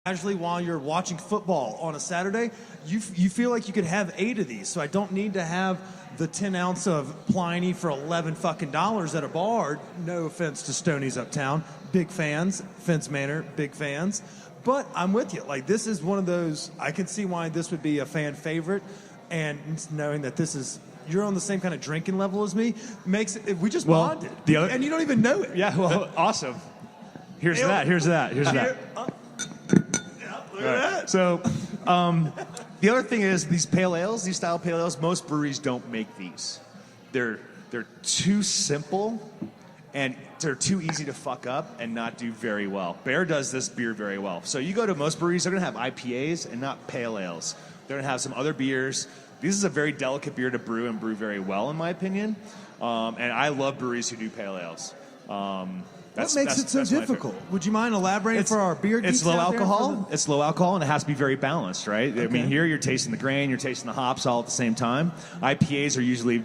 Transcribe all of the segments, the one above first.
casually while you're watching football on a Saturday, you feel like you could have 8 of these. So I don't need to have the 10 ounce of Pliny for $11 at a bar. No offense to Stoney's Uptown. Big fans. Fence Manor, big fans. But I'm with you. Like, this is one of those, I can see why this would be a fan favorite. And knowing that this is, you're on the same kind of drinking level as me, makes it, we just bonded. And you don't even know it. Yeah, well, awesome. Here's that. Right. So, the other thing is these pale ales, these style pale ales, most breweries don't make these. They're too simple, and they're too easy to fuck up and not do very well. Baere does this beer very well. So you go to most breweries, they're going to have IPAs and not pale ales. They're going to have some other beers. This is a very delicate beer to brew and brew very well, in my opinion. And I love breweries who do pale ales. What makes it so difficult? Would you mind elaborating for our beer geeks? It's low out there alcohol. It's low alcohol, and it has to be very balanced, right? Okay. I mean, here you're tasting the grain, you're tasting the hops all at the same time. IPAs are usually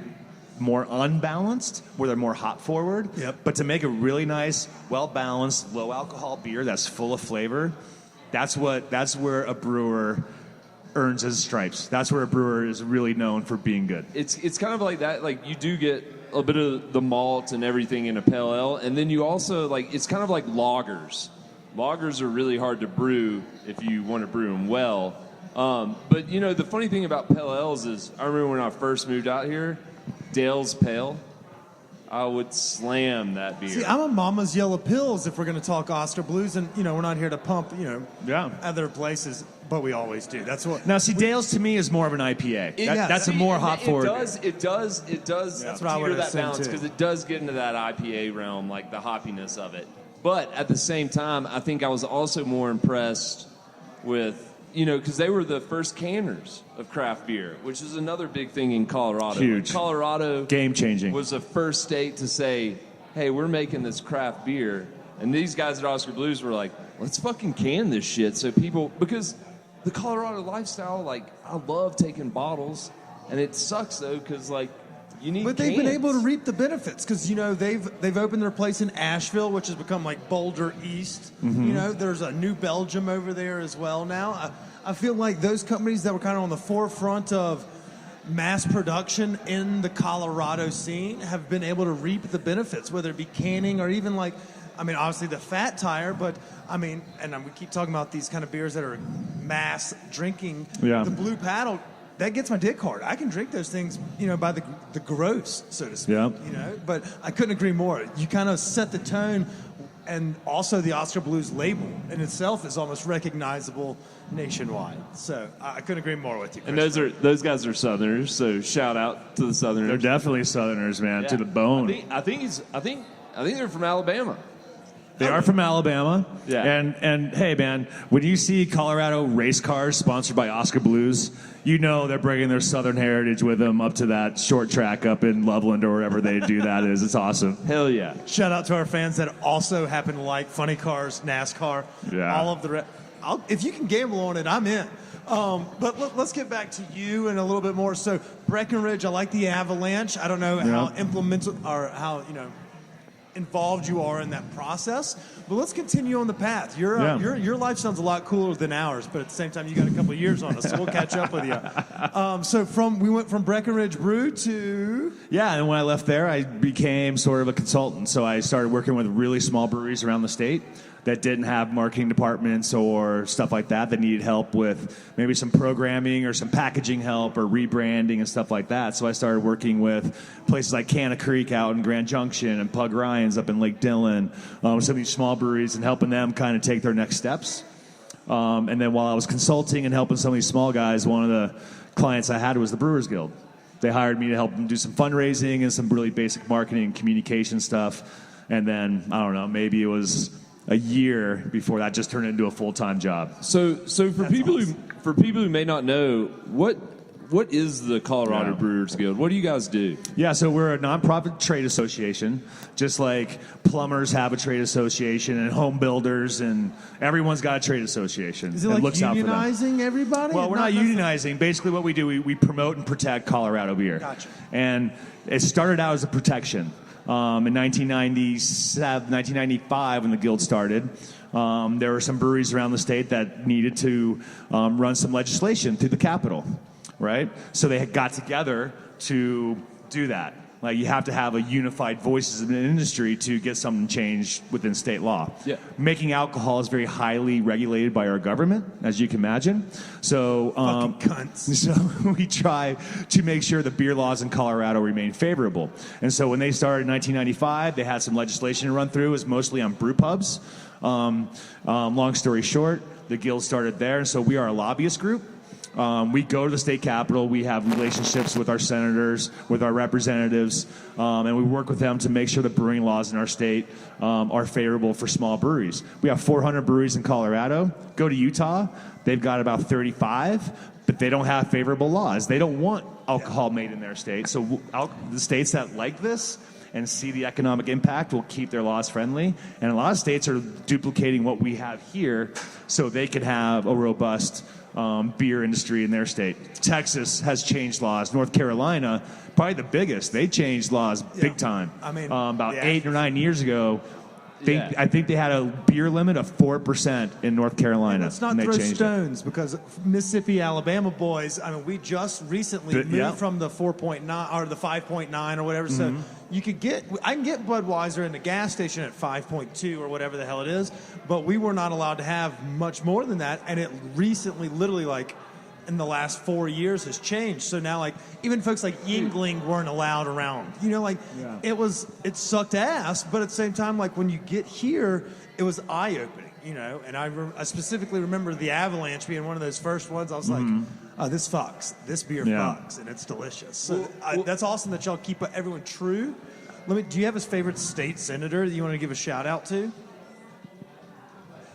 more unbalanced, where they're more hop forward. Yep. But to make a really nice, well-balanced, low alcohol beer that's full of flavor, that's where a brewer earns his stripes. That's where a brewer is really known for being good. It's kind of like that. Like, you do get a bit of the malt and everything in a pale ale, and then you also, like, it's kind of like lagers. Lagers are really hard to brew if you want to brew them well. But, you know, the funny thing about pale ales is, I remember when I first moved out here, Dale's Pale, I would slam that beer. See, I'm a Mama's Yellow Pills if we're going to talk Oscar Blues, and, you know, we're not here to pump, other places, but we always do. That's what. Now, see, Dale's to me is more of an IPA. That's a more hop forward. It does. That's what I would that balance, too. because it does get into that IPA realm, like the hoppiness of it. But at the same time, I think I was also more impressed with, because they were the first canners of craft beer, which is another big thing in Colorado. Huge. Colorado, game-changing, was the first state to say, hey, we're making this craft beer. And these guys at Oscar Blues were like, let's fucking can this shit. So people, because the Colorado lifestyle, like, I love taking bottles. And it sucks, though, because, like, you need But they've been able to reap the benefits because, they've opened their place in Asheville, which has become like Boulder East. Mm-hmm. There's a New Belgium over there as well now. I feel like those companies that were kind of on the forefront of mass production in the Colorado scene have been able to reap the benefits, whether it be canning or even like, obviously the Fat Tire, but we keep talking about these kind of beers that are mass drinking. Yeah. The Blue Paddle, that gets my dick hard. I can drink those things, by the gross, so to speak. Yeah. But I couldn't agree more. You kind of set the tone, and also the Oscar Blues label in itself is almost recognizable nationwide. So I couldn't agree more with you, Chris. And those guys are Southerners, so shout out to the Southerners. They're definitely Southerners, man, to the bone. I think they're from Alabama. They are from Alabama. Yeah. And hey, man, when you see Colorado race cars sponsored by Oscar Blues, they're bringing their Southern heritage with them up to that short track up in Loveland or wherever they do that is. It's awesome. Hell yeah. Shout out to our fans that also happen to like funny cars, NASCAR, all of the if you can gamble on it, I'm in. But let's get back to you and a little bit more. So Breckenridge, I like the Avalanche. I don't know how implemented or how, involved you are in that process, but let's continue on the path. Your life sounds a lot cooler than ours, but at the same time, you got a couple of years on us, so we'll catch up with you. So we went from Breckenridge Brew to and when I left there, I became sort of a consultant. So I started working with really small breweries around the state that didn't have marketing departments or stuff like that needed help with maybe some programming or some packaging help or rebranding and stuff like that. So I started working with places like Canna Creek out in Grand Junction and Pug Ryan's up in Lake Dillon, some of these small breweries, and helping them kind of take their next steps. And then while I was consulting and helping some of these small guys, one of the clients I had was the Brewers Guild. They hired me to help them do some fundraising and some really basic marketing and communication stuff. And then, I don't know, maybe it was a year before that just turned into a full-time job. So for people who may not know, what is the Colorado Brewers Guild? What do you guys do? Yeah, so we're a nonprofit trade association, just like plumbers have a trade association and home builders, and everyone's got a trade association. Is it like unionizing everybody? Well, we're not unionizing. Basically what we do, we promote and protect Colorado beer. Gotcha. And it started out as a protection. In 1995, when the guild started, There were some breweries around the state that needed to run some legislation through the Capitol, right? So they had got together to do that. Like, you have to have a unified voice in an industry to get something changed within state law. Yeah. Making alcohol is very highly regulated by our government, as you can imagine. So, Fucking cunts. so we try to make sure the beer laws in Colorado remain favorable. And so when they started in 1995, they had some legislation to run through. It was mostly on brew pubs. Long story short, the guild started there. And so we are a lobbyist group. We go to the state capitol. We have relationships with our senators, with our representatives, and we work with them to make sure the brewing laws in our state are favorable for small breweries. We have 400 breweries in Colorado. Go to Utah. They've got about 35, but they don't have favorable laws. They don't want alcohol made in their state. So the states that like this and see the economic impact will keep their laws friendly. And a lot of states are duplicating what we have here so they can have a robust beer industry in their state. Texas has changed laws. North Carolina, probably the biggest. They changed laws big time. I mean, about 8 or 9 years ago, I think they had a beer limit of 4% in North Carolina. Let's not throw stones because Mississippi, Alabama boys. I mean, we just recently moved from the 4.9 or the 5.9 or whatever. So you could I can get Budweiser in the gas station at 5.2 or whatever the hell it is, but we were not allowed to have much more than that. And it recently, literally, like in the last 4 years, has changed. So now, like, even folks like Yingling weren't allowed around. You know, like it sucked ass, but at the same time, like when you get here, it was eye opening. You know, and I specifically remember the Avalanche being one of those first ones. I was like, oh, this fucks. This beer fucks, and it's delicious. So that's awesome that y'all keep everyone true. Do you have a favorite state senator that you want to give a shout out to?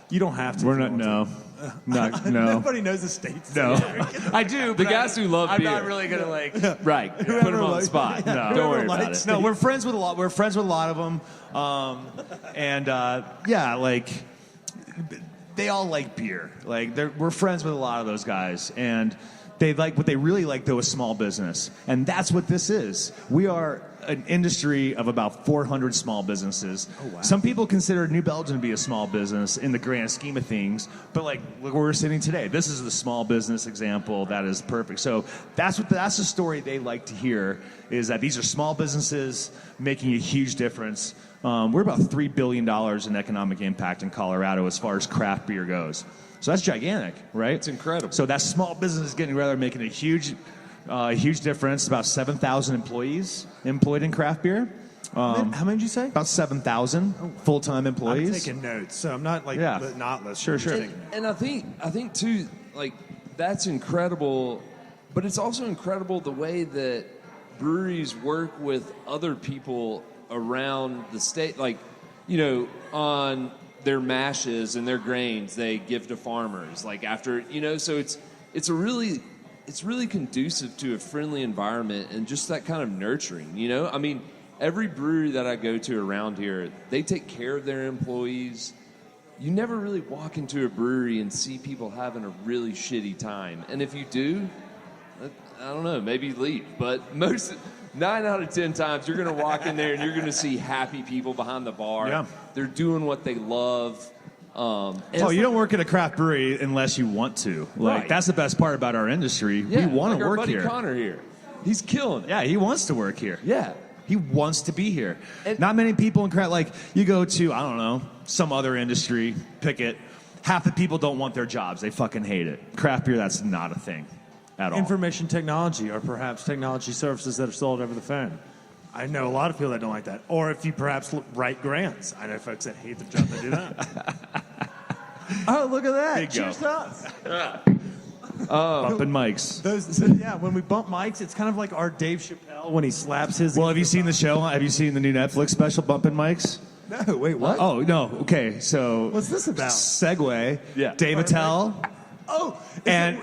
You don't have to. We're not. No. No. Nobody knows the state senator. I do. The guys who love beer. I'm not really gonna Right. Put them on the spot. No. Don't worry about it. No, we're friends with a lot. We're friends with a lot of them, like they all like beer. Like we're friends with a lot of those guys, and they like what they really like though is small business, and that's what this is. We are an industry of about 400 small businesses. Oh, wow. Some people consider New Belgium to be a small business in the grand scheme of things, but like look where we're sitting today. This is the small business example that is perfect. So that's the story they like to hear, is that these are small businesses making a huge difference. We're about $3 billion in economic impact in Colorado as far as craft beer goes. So that's gigantic, right? It's incredible. So that small business is getting together, making a huge difference. About 7,000 employees employed in craft beer. How many did you say? About 7,000 full-time employees. I'm taking notes, so I'm not like not listening. Sure. And I think too, like that's incredible, but it's also incredible the way that breweries work with other people around the state. Like, you know, on their mashes and their grains, they give to farmers. Like after, you know, so it's really conducive to a friendly environment and just that kind of nurturing, you know? I mean, every brewery that I go to around here, they take care of their employees. You never really walk into a brewery and see people having a really shitty time. And if you do, I don't know, maybe leave. But 9 out of 10 times, you're going to walk in there and you're going to see happy people behind the bar. Yeah. They're doing what they love. You don't work at a craft brewery unless you want to. Like that's the best part about our industry. Yeah, we want to work our buddy here. Connor here, he's killing it. Yeah, he wants to work here. Yeah, he wants to be here. And not many people in craft. Like you go to, I don't know, some other industry, pick it. Half the people don't want their jobs. They fucking hate it. Craft beer, that's not a thing at all. Information technology, or perhaps technology services that are sold over the phone. I know a lot of people that don't like that. Or if you perhaps write grants. I know folks that hate the job that do that. Oh, look at that. Cheers to us. Bumping mics. When we bump mics, it's kind of like our Dave Chappelle when he slaps his... Well, have you seen the show? Have you seen the new Netflix special, Bumping Mics? No, wait, what? Oh, no. Okay, so... What's this about? Segue. Yeah. Dave Attell. Oh, and...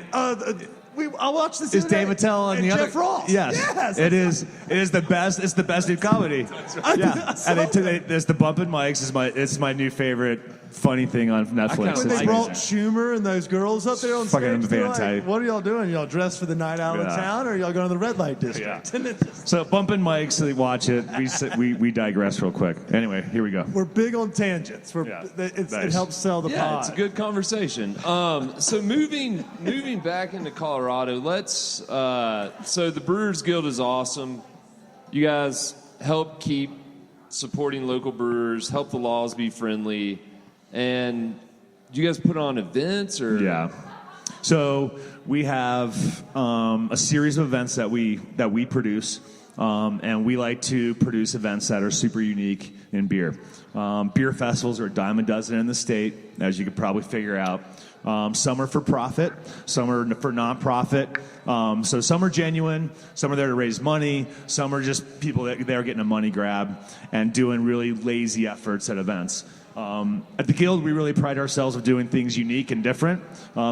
I'll watch this. Is Dave Attell and the Jeff Ross? Yes. It is the best. It's the best new comedy. Right. Yeah. And there's the Bumpin' Mics. It's my new favorite funny thing on Netflix. When they brought Schumer and those girls up there on fucking stage, they're Van like, what are y'all doing? Y'all dressed for the night out of town, or y'all going to the red light district? Yeah. So bumping mics, so they watch it. We digress real quick. Anyway, here we go. We're big on tangents. It helps sell the pod. It's a good conversation. So moving back into Colorado, so the Brewers Guild is awesome. You guys help keep supporting local brewers, help the laws be friendly, and do you guys put on events or? Yeah. So we have a series of events that we produce, and we like to produce events that are super unique in beer. Beer festivals are a dime a dozen in the state, as you could probably figure out. Some are for profit, some are for nonprofit. So some are genuine, some are there to raise money, some are just people that they're getting a money grab and doing really lazy efforts at events. At the Guild, we really pride ourselves of doing things unique and different,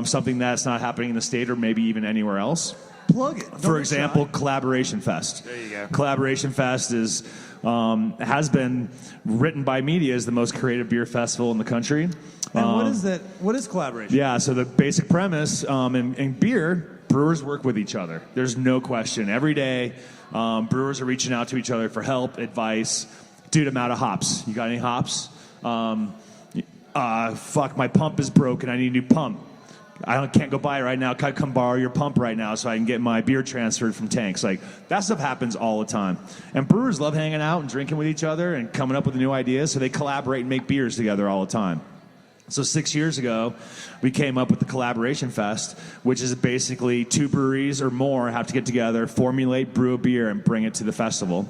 something that's not happening in the state or maybe even anywhere else. Plug it. For example, Collaboration Fest. There you go. Collaboration Fest has been written by media as the most creative beer festival in the country. And what is that? What is collaboration? Yeah, so the basic premise in beer, brewers work with each other. There's no question. Every day, brewers are reaching out to each other for help, advice. Dude, I'm out of hops. You got any hops? Fuck, my pump is broken. I need a new pump. I can't go buy it right now. Can I come borrow your pump right now so I can get my beer transferred from tanks? Like, that stuff happens all the time. And brewers love hanging out and drinking with each other and coming up with new ideas, so they collaborate and make beers together all the time. So 6 years ago, we came up with the Collaboration Fest, which is basically 2 breweries or more have to get together, formulate, brew a beer, and bring it to the festival.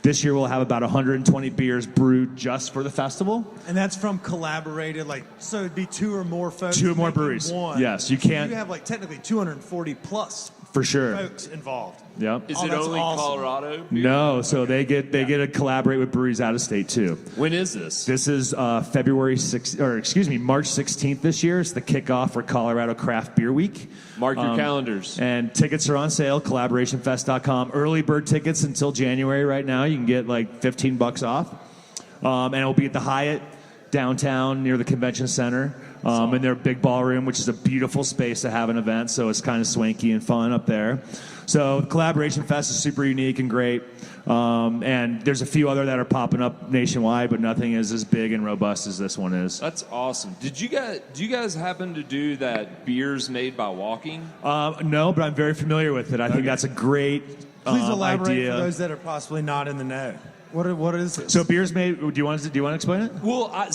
This year, we'll have about 120 beers brewed just for the festival. And that's from collaborated, so it'd be 2 or more folks. 2 or more breweries. One. Yes, you can't. You have technically 240 plus. For sure. Folks involved. Yep. Is it only awesome. Colorado? No, so they get to collaborate with breweries out of state too. When is this? This is March 16th this year. It's the kickoff for Colorado Craft Beer Week. Mark your calendars. And tickets are on sale, collaborationfest.com. Early bird tickets until January right now. You can get like $15 off. And it will be at the Hyatt downtown near the convention center. In their big ballroom, which is a beautiful space to have an event, so it's kind of swanky and fun up there. So Collaboration Fest is super unique and great, and there's a few other that are popping up nationwide, but nothing is as big and robust as this one is. That's awesome. Do you guys happen to do that beers made by walking? No, but I'm very familiar with it. I think that's a great Please elaborate idea. for those that are possibly not in the know. What is this? So beers made. Do you want to explain it? Well, I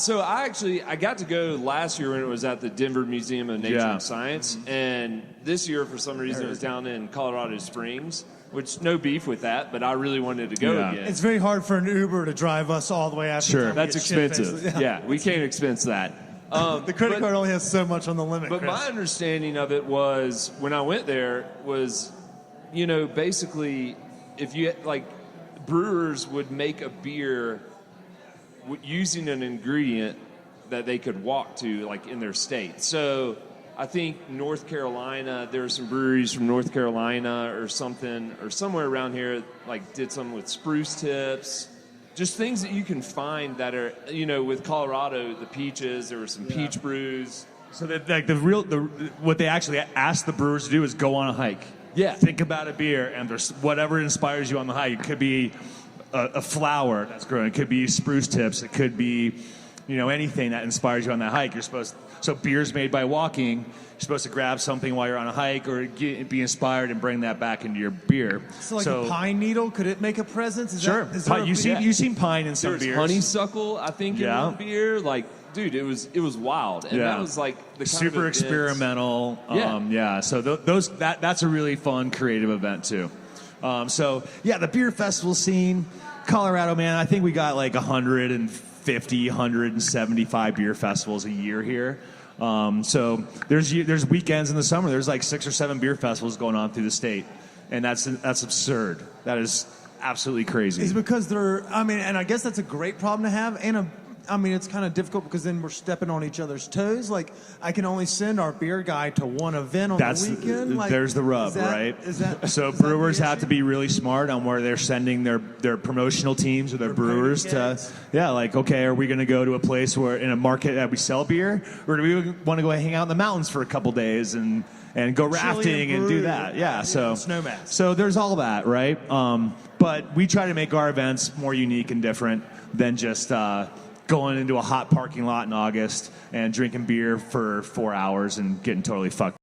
got to go last year when it was at the Denver Museum of Nature and Science, and this year for some reason it was down in Colorado Springs. Which no beef with that, but I really wanted to go again. It's very hard for an Uber to drive us all the way out. Sure, that's expensive. Yeah, we can't expense that. The credit card only has so much on the limit. But Chris. my understanding of it was when I went there was, basically if you brewers would make a beer using an ingredient that they could walk to, in their state. So I think North Carolina, there are some breweries from North Carolina or something, or somewhere around here, did something with spruce tips. Just things that you can find that are, with Colorado, the peaches, there were some peach brews. So that what they actually asked the brewers to do is go on a hike. Yeah. Think about a beer, and there's whatever inspires you on the hike. It could be a flower that's growing. It could be spruce tips. It could be, anything that inspires you on that hike. So beers made by walking. You're supposed to grab something while you're on a hike, or be inspired and bring that back into your beer. So a pine needle, could it make a presence? Sure. You've seen pine in some There's beers. Honeysuckle, I think, in one beer. Dude, it was wild, and that was the kind super of experimental. So that's a really fun, creative event too. The beer festival scene, Colorado, man. I think we got 150, 175 beer festivals a year here. So there's weekends in the summer. There's 6 or 7 beer festivals going on through the state, and that's absurd. That is absolutely crazy. It's because and I guess that's a great problem to have, and I mean, it's kind of difficult because then we're stepping on each other's toes. Like, I can only send our beer guy to one event on the weekend. Like, there's the rub, right? So brewers have to be really smart on where they're sending their promotional teams or their brewers to. Yeah, like, okay, are we going to go to a place where in a market that we sell beer, or do we want to go hang out in the mountains for a couple days and go rafting and do that? Yeah, so snowmass. So there's all that, right? But we try to make our events more unique and different than just going into a hot parking lot in August and drinking beer for 4 hours and getting totally fucked